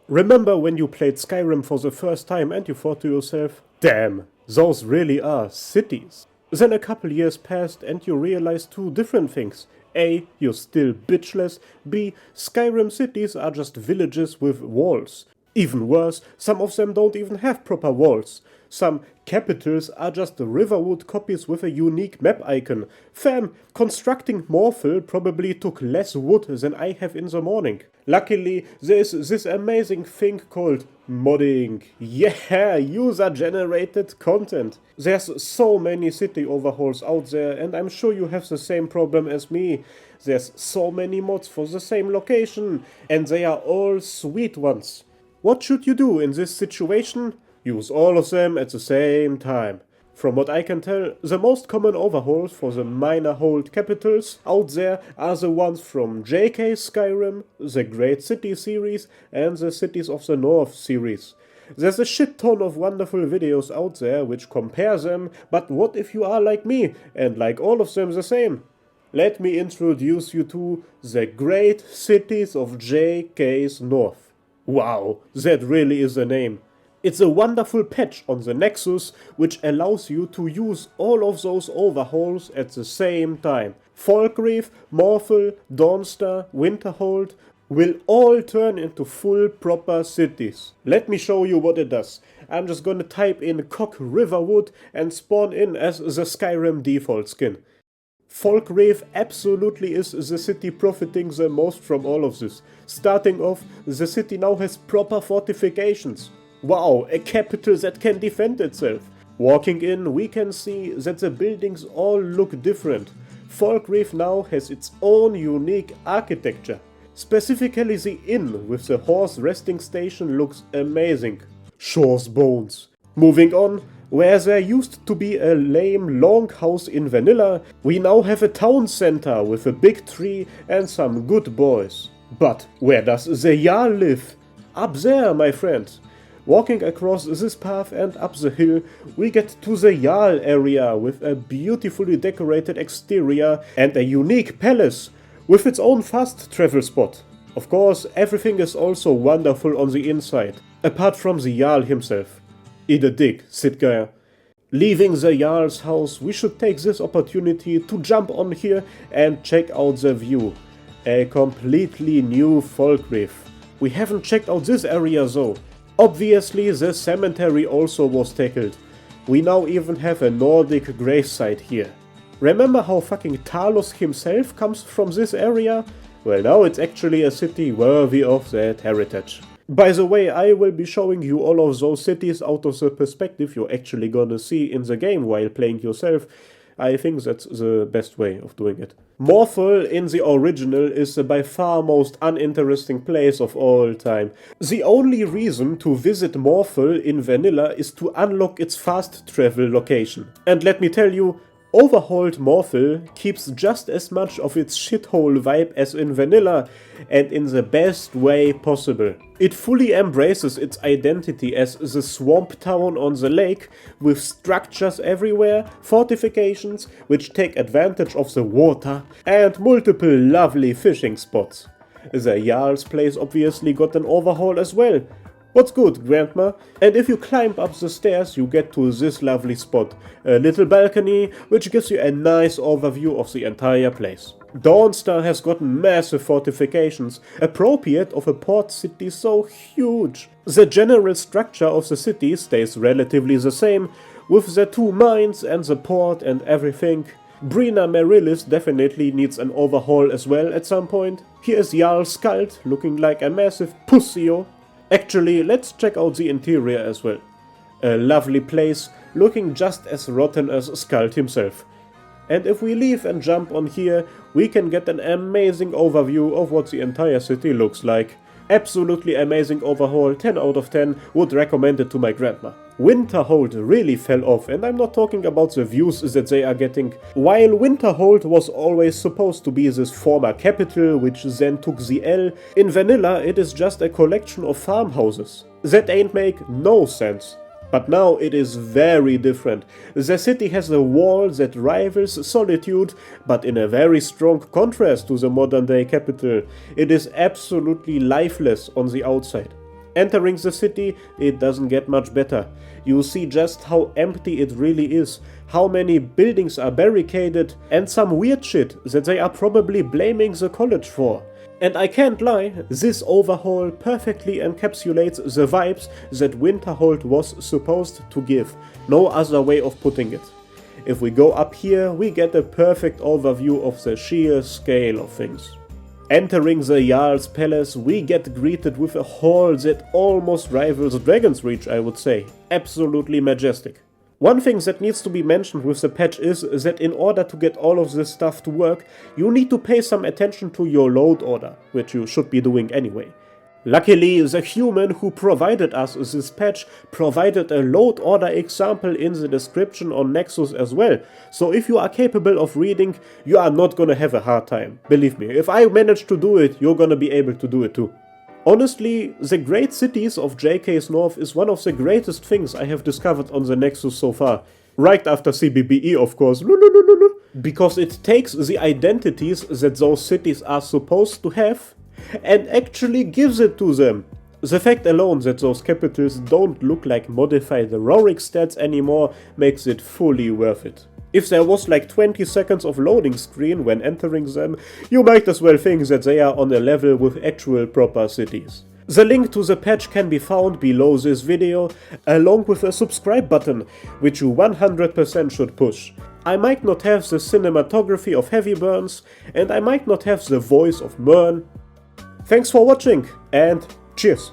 Remember when you played Skyrim for the first time and you thought to yourself, damn, those really are cities. Then a couple years passed and you realized two different things. A. You're still bitchless. B. Skyrim cities are just villages with walls. Even worse, some of them don't even have proper walls. Some capitals are just Riverwood copies with a unique map icon. Fam, constructing Morthal probably took less wood than I have in the morning. Luckily, there is this amazing thing called modding. Yeah, user-generated content. There's so many city overhauls out there, and I'm sure you have the same problem as me. There's so many mods for the same location, and they are all sweet ones. What should you do in this situation? Use all of them at the same time. From what I can tell, the most common overhauls for the minor hold capitals out there are the ones from JK Skyrim, the Great City series, and the Cities of the North series. There's a shit ton of wonderful videos out there which compare them, but what if you are like me and like all of them the same? Let me introduce you to the Great Cities of JK's North. Wow, that really is a name. It's a wonderful patch on the Nexus which allows you to use all of those overhauls at the same time. Falkreath, Morthal, Dawnstar, Winterhold will all turn into full proper cities. Let me show you what it does. I'm just gonna type in Cock Riverwood and spawn in as the Skyrim default skin. Falkreath absolutely is the city profiting the most from all of this. Starting off, the city now has proper fortifications. Wow, a capital that can defend itself. Walking in, we can see that the buildings all look different. Falkreath now has its own unique architecture. Specifically the inn with the horse resting station looks amazing. Shore's bones. Moving on, where there used to be a lame longhouse in vanilla, we now have a town center with a big tree and some good boys. But where does the Jarl live? Up there, my friends. Walking across this path and up the hill, we get to the Jarl area with a beautifully decorated exterior and a unique palace with its own fast travel spot. Of course, everything is also wonderful on the inside, apart from the Jarl himself. Eat a dick, Sitgeir. Leaving the Jarl's house, we should take this opportunity to jump on here and check out the view. A completely new Falkreath. We haven't checked out this area though. Obviously, the cemetery also was tackled. We now even have a Nordic gravesite here. Remember how fucking Talos himself comes from this area? Well, now it's actually a city worthy of that heritage. By the way, I will be showing you all of those cities out of the perspective you're actually gonna see in the game while playing yourself. I think that's the best way of doing it. Morthal in the original is the by far most uninteresting place of all time. The only reason to visit Morthal in vanilla is to unlock its fast travel location. And let me tell you, overhauled Morthal keeps just as much of its shithole vibe as in vanilla, and in the best way possible. It fully embraces its identity as the swamp town on the lake, with structures everywhere, fortifications which take advantage of the water, and multiple lovely fishing spots. The Jarl's place obviously got an overhaul as well. What's good, Grandma? And if you climb up the stairs, you get to this lovely spot. A little balcony, which gives you a nice overview of the entire place. Dawnstar has gotten massive fortifications, appropriate of a port city so huge. The general structure of the city stays relatively the same, with the two mines and the port and everything. Brina Marilis definitely needs an overhaul as well at some point. Here's Jarl Skald, looking like a massive pussyo. Actually, let's check out the interior as well. A lovely place, looking just as rotten as Skald himself. And if we leave and jump on here, we can get an amazing overview of what the entire city looks like. Absolutely amazing overhaul, 10 out of 10, would recommend it to my grandma. Winterhold really fell off, and I'm not talking about the views that they are getting. While Winterhold was always supposed to be this former capital which then took the L, in vanilla it is just a collection of farmhouses. That ain't make no sense. But now it is very different. The city has a wall that rivals Solitude, but in a very strong contrast to the modern day capital. It is absolutely lifeless on the outside. Entering the city, it doesn't get much better. You see just how empty it really is, how many buildings are barricaded, and some weird shit that they are probably blaming the college for. And I can't lie, this overhaul perfectly encapsulates the vibes that Winterhold was supposed to give. No other way of putting it. If we go up here, we get a perfect overview of the sheer scale of things. Entering the Jarl's palace, we get greeted with a hall that almost rivals Dragon's Reach, I would say. Absolutely majestic. One thing that needs to be mentioned with the patch is that in order to get all of this stuff to work, you need to pay some attention to your load order, which you should be doing anyway. Luckily, the human who provided us this patch provided a load order example in the description on Nexus as well, so if you are capable of reading, you are not gonna have a hard time. Believe me, if I manage to do it, you're gonna be able to do it too. Honestly, the great cities of JK's North is one of the greatest things I have discovered on the Nexus so far. Right after CBBE, of course. Because it takes the identities that those cities are supposed to have and actually gives it to them. The fact alone that those capitals don't look like modified heroic stats anymore makes it fully worth it. If there was like 20 seconds of loading screen when entering them, you might as well think that they are on a level with actual proper cities. The link to the patch can be found below this video, along with a subscribe button, which you 100% should push. I might not have the cinematography of Heavy Burns, and I might not have the voice of Mern. Thanks for watching, and cheers!